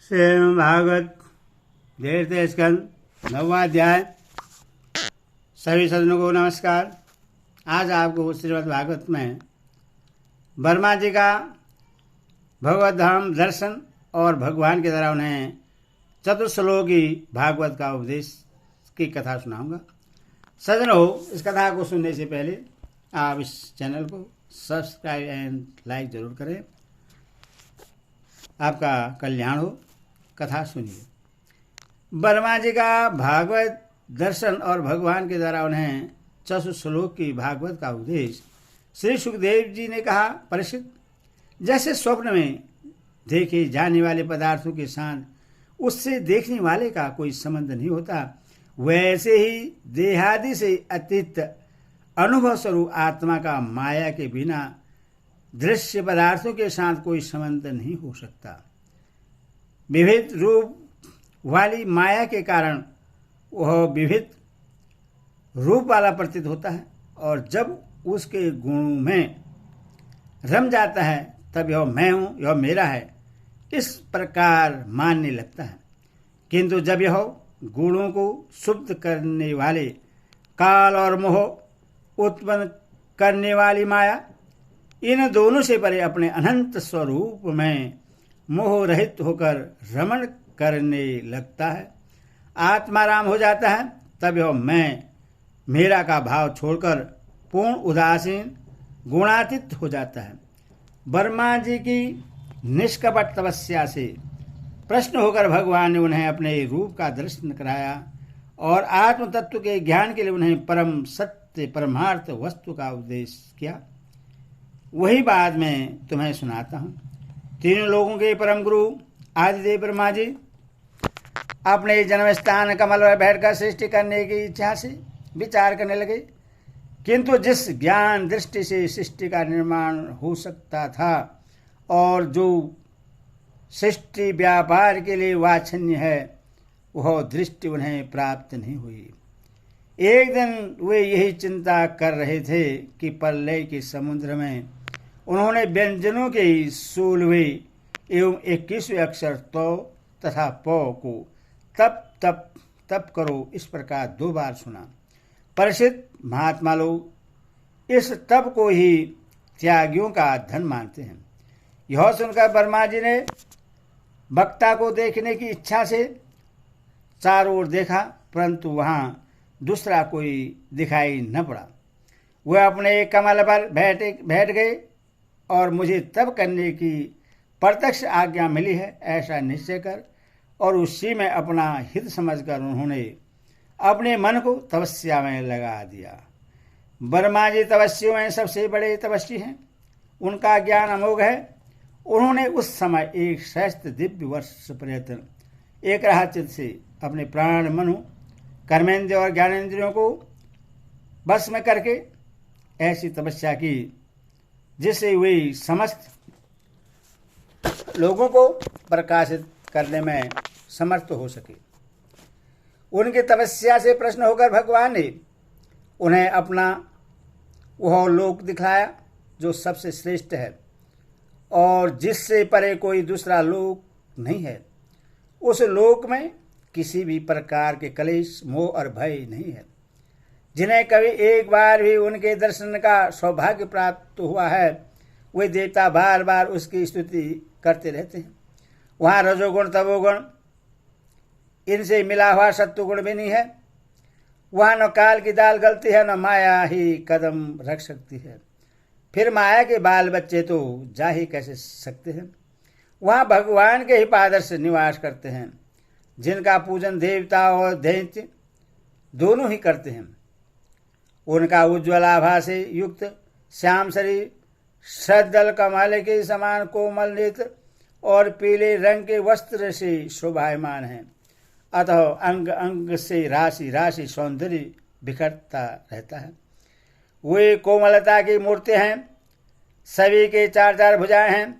श्रीमद् भागवत धीरते स्कंद 9वां अध्याय। सभी सज्जनों को नमस्कार। आज आपको श्रीमद् भागवत में वर्मा जी का भगवत धाम दर्शन और भगवान के द्वारा उन्हें चतुश्लोकी भागवत का उपदेश की कथा सुनाऊंगा। सज्जनों, इस कथा को सुनने से पहले आप इस चैनल को सब्सक्राइब एंड लाइक जरूर करें। आपका कल्याण हो। कथा सुनिए। वर्मा जी का भागवत दर्शन और भगवान के द्वारा उन्हें चतुश्लोक की भागवत का उपदेश। श्री सुखदेव जी ने कहा, परीक्षित, जैसे स्वप्न में देखे जाने वाले पदार्थों के साथ उससे देखने वाले का कोई संबंध नहीं होता, वैसे ही देहादि से अतीत अनुभव स्वरूप आत्मा का माया के बिना दृश्य पदार्थों के साथ कोई संबंध नहीं हो सकता। विविध रूप वाली माया के कारण वह विविध रूप वाला प्रतीत होता है, और जब उसके गुणों में रम जाता है तब यह मैं हूँ, यह मेरा है, इस प्रकार मानने लगता है। किंतु जब यह गुणों को शुद्ध करने वाले काल और मोह उत्पन्न करने वाली माया, इन दोनों से परे अपने अनंत स्वरूप में मोह रहित होकर रमण करने लगता है, आत्माराम हो जाता है, तब यह मैं मेरा का भाव छोड़कर पूर्ण उदासीन गुणातीत हो जाता है। वर्मा जी की निष्कपट तपस्या से प्रश्न होकर भगवान ने उन्हें अपने रूप का दर्शन कराया और आत्म तत्व के ज्ञान के लिए उन्हें परम सत्य परमार्थ वस्तु का उपदेश किया। वही बात मैं तुम्हें सुनाता हूँ। तीनों लोगों के परम गुरु आदिदेव ब्रह्मा जी अपने जन्म स्थान कमल पर बैठकर सृष्टि करने की इच्छा से विचार करने लगे, किंतु जिस ज्ञान दृष्टि से सृष्टि का निर्माण हो सकता था और जो सृष्टि व्यापार के लिए वांछनीय है, वह दृष्टि उन्हें प्राप्त नहीं हुई। एक दिन वे यही चिंता कर रहे थे कि प्रलय के समुद्र में उन्होंने व्यंजनों के 16वें एवं 21वें अक्षर तो तथा प को तप तप तप करो इस प्रकार 2 बार सुना। परीक्षित, महात्मा लोग इस तप को ही त्यागियों का धन मानते हैं। यह सुनकर वर्मा जी ने वक्ता को देखने की इच्छा से चारों ओर देखा, परंतु वहां दूसरा कोई दिखाई न पड़ा। वह अपने कमल पर बैठ गए और मुझे तप करने की प्रत्यक्ष आज्ञा मिली है ऐसा निश्चय कर और उसी में अपना हित समझकर उन्होंने अपने मन को तपस्या में लगा दिया। वर्मा जी तपस्वियों में सबसे बड़े तपस्वी हैं, उनका ज्ञान अमोघ है। उन्होंने उस समय एक श्रेष्ठ दिव्य वर्ष प्रयत्न एक चित्त से अपने प्राण मनु कर्मेंद्र और ज्ञानेंद्रियों को बस में करके ऐसी तपस्या की जिससे वे समस्त लोगों को प्रकाशित करने में समर्थ हो सके। उनकी तपस्या से प्रश्न होकर भगवान ने उन्हें अपना वह लोक दिखलाया जो सबसे श्रेष्ठ है और जिससे परे कोई दूसरा लोक नहीं है। उस लोक में किसी भी प्रकार के कलेश मोह और भय नहीं है। जिन्हें कभी एक बार भी उनके दर्शन का सौभाग्य प्राप्त हुआ है, वे देवता बार बार उसकी स्तुति करते रहते हैं। वहाँ रजोगुण तमोगुण इनसे मिला हुआ सत्वगुण भी नहीं है। वहाँ न काल की दाल गलती है, न माया ही कदम रख सकती है। फिर माया के बाल बच्चे तो जा ही कैसे सकते हैं। वहाँ भगवान के ही पादर से निवास करते हैं, जिनका पूजन देवता और दैत्य दोनों ही करते हैं। उनका उज्ज्वल आभा से युक्त श्याम शरीर, सदल कमल के समान कोमल नेत्र और पीले रंग के वस्त्र से शोभायमान है। अतः अंग अंग से राशि राशि सौंदर्य बिखरता रहता है। वे कोमलता की मूर्ति हैं, सभी के 4 भुजाएं हैं।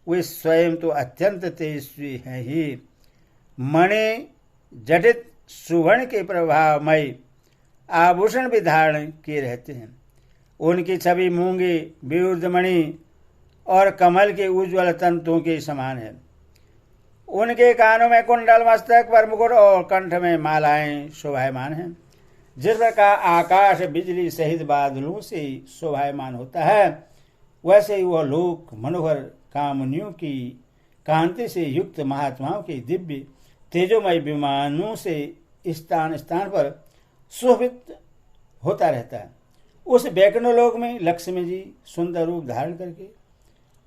वे स्वयं तो अत्यंत तेजस्वी हैं ही। मणि जटित सुवर्ण के प्रभावमय आभूषण भी धारण किए रहते हैं। उनकी छवि मूंगे विरुद्ध मणि और कमल के उज्ज्वल तंतुओं के समान है। उनके कानों में कुंडल, मस्तक पर मुकुट और कंठ में मालाएं शोभायमान हैं। जिस प्रकार आकाश बिजली सहित बादलों से शोभायमान होता है, वैसे ही वह लोक मनोहर कामनियों की कांति से युक्त महात्माओं के दिव्य तेजोमय विमानों से स्थान स्थान पर शोभित होता रहता है। उस वैकुंठ में लक्ष्मी जी सुंदर रूप धारण करके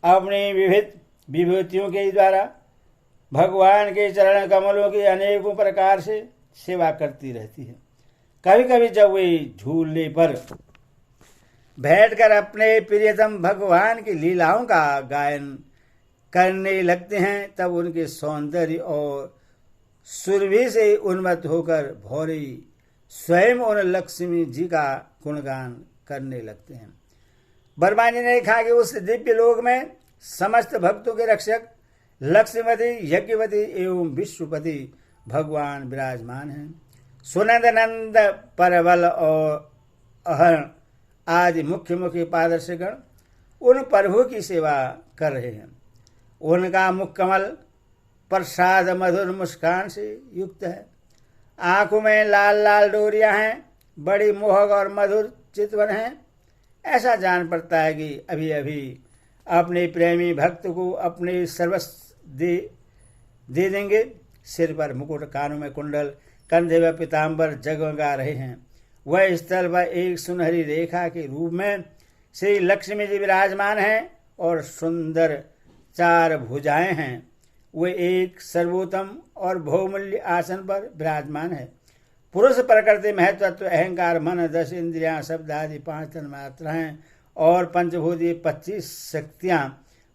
अपनी विविध विभूतियों के द्वारा भगवान के चरण कमलों की अनेकों प्रकार से सेवा करती रहती है। कभी कभी जब वे झूले पर बैठकर अपने प्रियतम भगवान की लीलाओं का गायन करने लगते हैं, तब उनके सौंदर्य और सुरभि से उन्मत्त होकर भौरी स्वयं उन लक्ष्मी जी का गुणगान करने लगते हैं। ब्रह्मा जी ने कहा कि उस दिव्य लोक में समस्त भक्तों के रक्षक लक्ष्मीपति, यज्ञपति एवं विश्वपति भगवान विराजमान हैं। सुनंद, नंद, परबल और अहर्ण आदि मुख्य मुख्य पादर्शगण उन प्रभु की सेवा कर रहे हैं। उनका मुख कमल प्रसाद मधुर मुस्कान से युक्त है। आंखों में लाल लाल डोरियां हैं, बड़ी मोहक और मधुर चितवन हैं। ऐसा जान पड़ता है कि अभी अभी अपने प्रेमी भक्त को अपने सर्वस्व दे देंगे। सिर पर मुकुट, कानों में कुंडल, कंधे व पीताम्बर जगमगा रहे हैं। वह स्थल पर एक सुनहरी रेखा के रूप में श्री लक्ष्मी जी विराजमान हैं और सुंदर 4 भुजाएं हैं। वे एक सर्वोत्तम और बहुमूल्य आसन पर विराजमान है। पुरुष प्रकृति, महत्व, अहंकार, मन, 10 इंद्रियां, शब्द आदि 5 तन्मात्राएं और पंचभूति 25 शक्तियां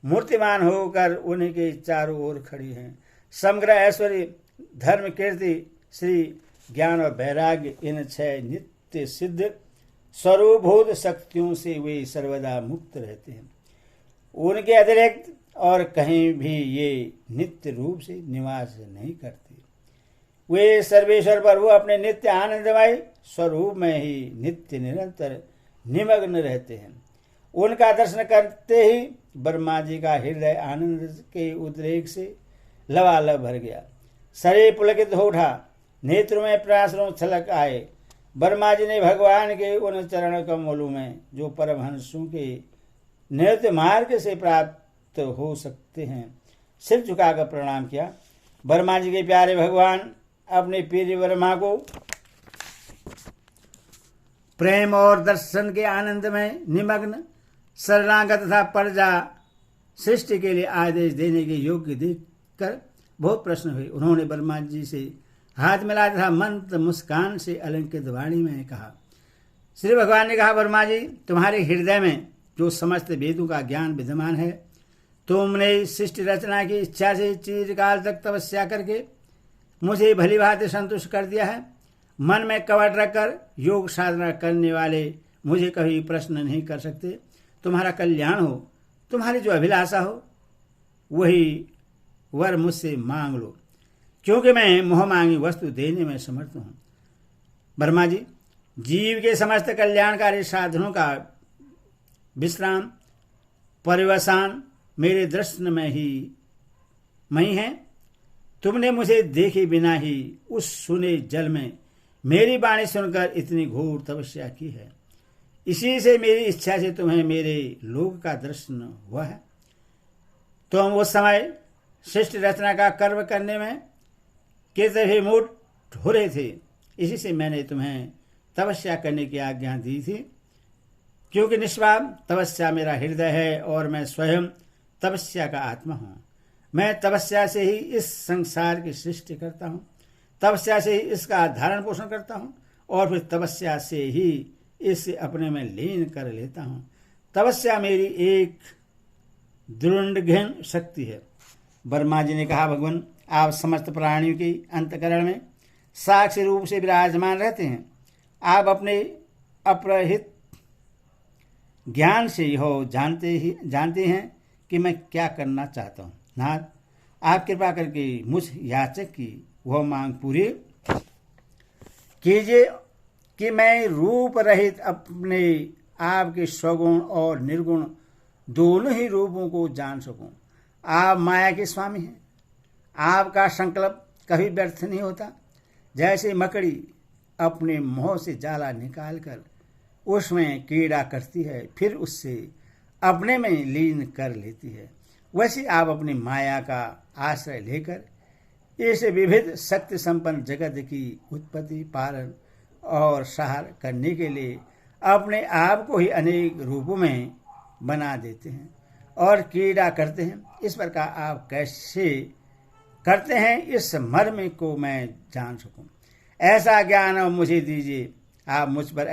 मूर्तिमान होकर उन्हीं के चारों ओर खड़ी हैं। समग्र ऐश्वर्य, धर्म, कीर्ति, श्री, ज्ञान और वैराग्य, इन 6 नित्य सिद्ध स्वरूपभूत शक्तियों से वे सर्वदा मुक्त रहते हैं। उनके अतिरिक्त और कहीं भी ये नित्य रूप से निवास नहीं करते। वे सर्वेश्वर प्रभु अपने नित्य आनंदमय स्वरूप में ही नित्य निरंतर निमग्न रहते हैं। उनका दर्शन करते ही ब्रह्मा जी का हृदय आनंद के उद्रेक से लबालब भर गया। शरीर पुलकित हो उठा, नेत्रों में प्राणों छलक आए। ब्रह्मा जी ने भगवान के उन चरण कमलों में जो परमहंसों के नृत्य मार्ग से प्राप्त हो सकते हैं, सिर झुकाकर प्रणाम किया। ब्रह्मा जी के प्यारे भगवान अपने प्रिय ब्रह्मा को प्रेम और दर्शन के आनंद में निमग्न शरणागत तथा प्रजा सृष्टि के लिए आदेश देने के योग्य देखकर बहुत प्रसन्न हुए। उन्होंने ब्रह्मा जी से हाथ मिलाया तथा मंत्र मुस्कान से अलंकृत वाणी में कहा। श्री भगवान ने कहा, ब्रह्मा जी, तुम्हारे हृदय में जो समस्त वेदों का ज्ञान विद्यमान है, तुमने सृष्टि रचना की इच्छा से चिरकाल तक तपस्या करके मुझे भली भांति संतुष्ट कर दिया है। मन में कपट रखकर योग साधना करने वाले मुझे कभी प्रश्न नहीं कर सकते। तुम्हारा कल्याण हो, तुम्हारी जो अभिलाषा हो वही वर मुझसे मांग लो, क्योंकि मैं मोह मांगी वस्तु देने में समर्थ हूँ। ब्रह्मा जी, जीव के समस्त कल्याणकारी साधनों का विश्राम परिवसान मेरे दर्शन में ही है। तुमने मुझे देखे बिना ही उस सुने जल में मेरी वाणी सुनकर इतनी घोर तपस्या की है। इसी से मेरी इच्छा से तुम्हें मेरे लोक का दर्शन हुआ है। तुम उस समय सृष्टि रचना का कर्म करने में कृतविमूढ़ हो रहे थे। इसी से मैंने तुम्हें तपस्या करने की आज्ञा दी थी, क्योंकि निष्पाप तपस्या मेरा हृदय है और मैं स्वयं तपस्या का आत्मा हूँ। मैं तपस्या से ही इस संसार की सृष्टि करता हूँ, तपस्या से ही इसका धारण पोषण करता हूँ और फिर तपस्या से ही इसे अपने में लीन कर लेता हूँ। तपस्या मेरी एक दृढ़ शक्ति है। ब्रह्मा जी ने कहा, भगवान, आप समस्त प्राणियों के अंतकरण में साक्षी रूप से विराजमान रहते हैं। आप अपने अपरहित ज्ञान से यह जानते हैं कि मैं क्या करना चाहता हूँ। नाथ, आप कृपा करके मुझ याचक की वह मांग पूरी कीजिए कि मैं रूप रहित अपने आपके स्वगुण और निर्गुण दोनों ही रूपों को जान सकूं। आप माया के स्वामी हैं। आपका संकल्प कभी व्यर्थ नहीं होता। जैसे मकड़ी अपने मुंह से जाला निकालकर उसमें कीड़ा करती है, फिर उससे अपने में लीन कर लेती है, वैसे आप अपनी माया का आश्रय लेकर इस विविध शक्ति संपन्न जगत की उत्पत्ति, पालन और सहार करने के लिए अपने आप को ही अनेक रूपों में बना देते हैं और कीड़ा करते हैं। इस प्रकार आप कैसे करते हैं, इस मर्म को मैं जान सकूं। ऐसा ज्ञान मुझे दीजिए। आप मुझ पर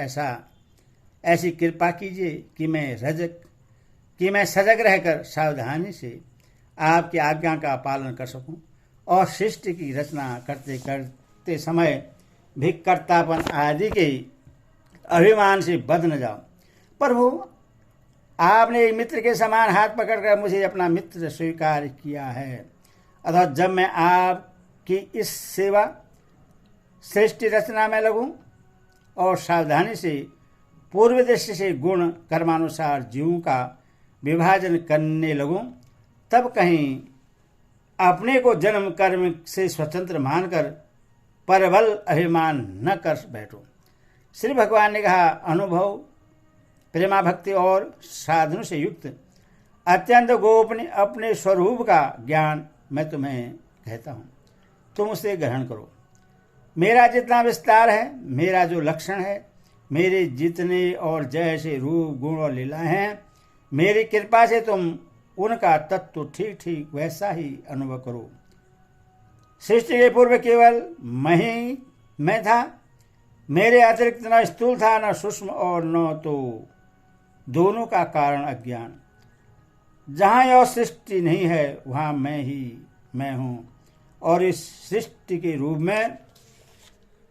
ऐसी कृपा कीजिए कि मैं सजग रहकर सावधानी से आपकी आज्ञा का पालन कर सकूं और सृष्टि की रचना करते करते समय भी कर्तापन आदि के अभिमान से बंध न जाऊं। प्रभु, आपने एक मित्र के समान हाथ पकड़कर मुझे अपना मित्र स्वीकार किया है, अतः जब मैं आपकी इस सेवा सृष्टि रचना में लगूं और सावधानी से पूर्व दृष्टि से गुण कर्मानुसार जीवों का विभाजन करने लगूं, तब कहीं अपने को जन्म कर्म से स्वतंत्र मानकर परबल अभिमान न कर बैठूं। श्री भगवान ने कहा, अनुभव, प्रेमा भक्ति और साधनों से युक्त अत्यंत गोपनीय अपने स्वरूप का ज्ञान मैं तुम्हें कहता हूँ, तुम उसे ग्रहण करो। मेरा जितना विस्तार है, मेरा जो लक्षण है, मेरे जितने और जैसे रूप गुण और लीला हैं, मेरी कृपा से तुम उनका तत्व ठीक ठीक वैसा ही अनुभव करो। सृष्टि के पूर्व केवल मैं था, मेरे अतिरिक्त न स्थूल था, न सूक्ष्म और न तो दोनों का कारण अज्ञान। जहाँ यह सृष्टि नहीं है वहाँ मैं हूँ, और इस सृष्टि के रूप में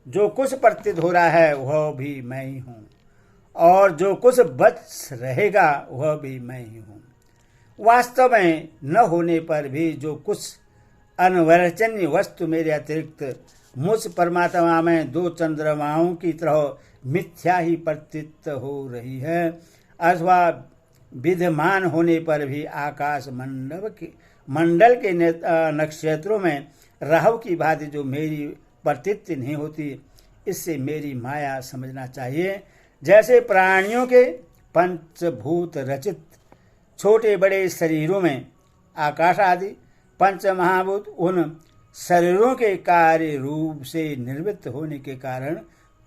जो कुछ प्रतीत हो रहा है वह भी मैं ही हूँ, और जो कुछ बच रहेगा वह भी मैं ही हूँ। वास्तव में न होने पर भी जो कुछ अनवर्चनीय वस्तु मेरे अतिरिक्त मुझ परमात्मा में दो चंद्रमाओं की तरह मिथ्या ही प्रतीत हो रही है, अथवा विद्यमान होने पर भी आकाश मंडल के नक्षत्रों में राहु की भांति जो मेरी प्रतीत नहीं होती, इससे मेरी माया समझना चाहिए। जैसे प्राणियों के पंचभूत रचित छोटे बड़े शरीरों में आकाश आदि पंच महाभूत उन शरीरों के कार्य रूप से निर्वृत्त होने के कारण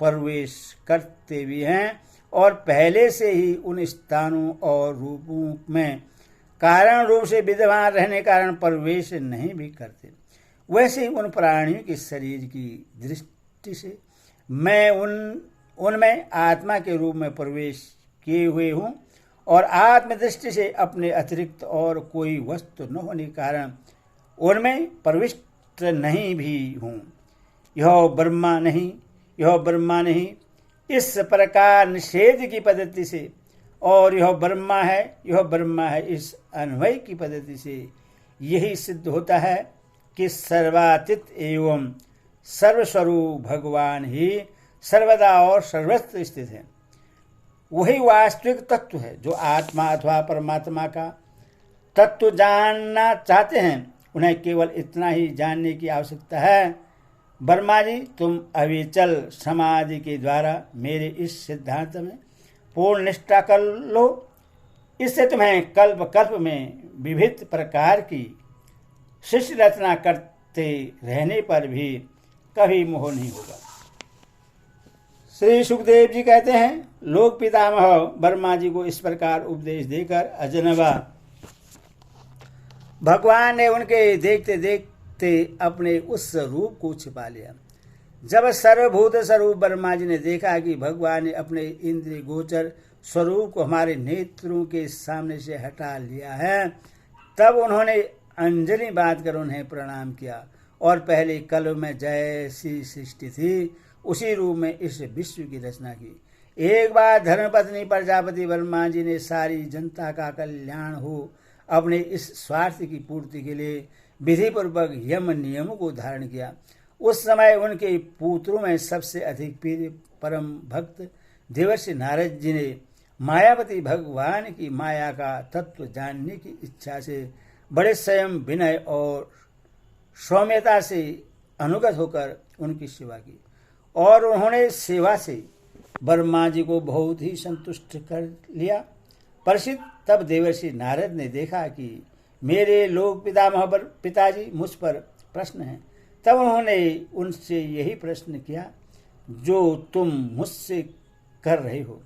प्रवेश करते भी हैं, और पहले से ही उन स्थानों और रूपों में कारण रूप से विद्यमान रहने कारण प्रवेश नहीं भी करते, वैसे ही उन प्राणियों के शरीर की दृष्टि से मैं उनमें आत्मा के रूप में प्रवेश किए हुए हूँ, और आत्मदृष्टि से अपने अतिरिक्त और कोई वस्तु न होने के कारण उनमें प्रविष्ट नहीं भी हूँ। यह ब्रह्मा नहीं, इस प्रकार निषेध की पद्धति से, और यह ब्रह्मा है इस अन्वय की पद्धति से यही सिद्ध होता है कि सर्वातीत एवं सर्वस्वरूप भगवान ही सर्वदा और सर्वत्र स्थित है। वही वास्तविक तत्व है। जो आत्मा अथवा परमात्मा का तत्व जानना चाहते हैं, उन्हें केवल इतना ही जानने की आवश्यकता है, वर्मा जी, तुम अविचल समाधि के द्वारा मेरे इस सिद्धांत में पूर्ण निष्ठा कर लो। इससे तुम्हें कल्प कल्प में विविध प्रकार की सृष्टि रचना करते रहने पर भी कभी मोह नहीं होगा। श्री सुखदेव जी कहते हैं, लोक पितामह वर्मा जी को इस प्रकार उपदेश देकर अजनबा भगवान ने उनके देखते देखते अपने उस रूप को छिपा लिया। जब सर्वभूत स्वरूप वर्मा जी ने देखा कि भगवान ने अपने इंद्रिय गोचर स्वरूप को हमारे नेत्रों के सामने से हटा लिया है, तब उन्होंने अंजलि बांध कर उन्हें प्रणाम किया और पहले कल्प में जैसी सृष्टि थी उसी रूप में इस विश्व की रचना की। एक बार धर्मपत्नी प्रजापति वर्मा जी ने सारी जनता का कल्याण हो अपने इस स्वार्थ की पूर्ति के लिए विधि पूर्वक यम नियमों को धारण किया। उस समय उनके पुत्रों में सबसे अधिक प्रिय परम भक्त देवर्षि नारद जी ने मायावती भगवान की माया का तत्व जानने की इच्छा से बड़े संयम, विनय और सौम्यता से अनुगत होकर उनकी सेवा की और उन्होंने सेवा से ब्रह्मा जी को बहुत ही संतुष्ट कर लिया। परीक्षित, तब देवर्षि नारद ने देखा कि मेरे लोक पितामह पिताजी मुझ पर प्रश्न हैं। तब उन्होंने उनसे यही प्रश्न किया जो तुम मुझसे कर रहे हो।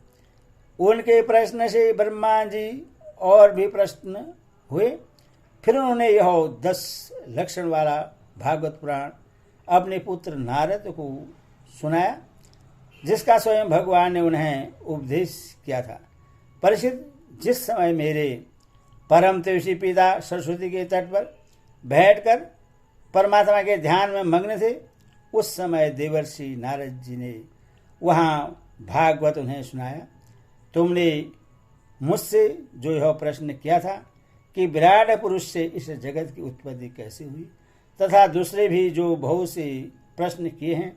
उनके प्रश्न से ब्रह्मा जी और भी प्रश्न हुए। फिर उन्होंने यह 10 लक्षण वाला भागवत पुराण अपने पुत्र नारद को सुनाया, जिसका स्वयं भगवान ने उन्हें उपदेश किया था। परीक्षित, जिस समय मेरे परम तेजस्वी पिता सरस्वती के तट पर बैठकर परमात्मा के ध्यान में मग्न थे, उस समय देवर्षि नारद जी ने वहाँ भागवत उन्हें सुनाया। तुमने मुझसे जो यह प्रश्न किया था कि विराट पुरुष से इस जगत की उत्पत्ति कैसे हुई, तथा दूसरे भी जो बहुत से प्रश्न किए हैं,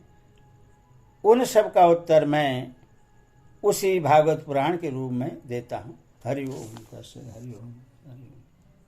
उन सब का उत्तर मैं उसी भागवत पुराण के रूप में देता हूँ। हरि ओम तत्सत। हरि ओम।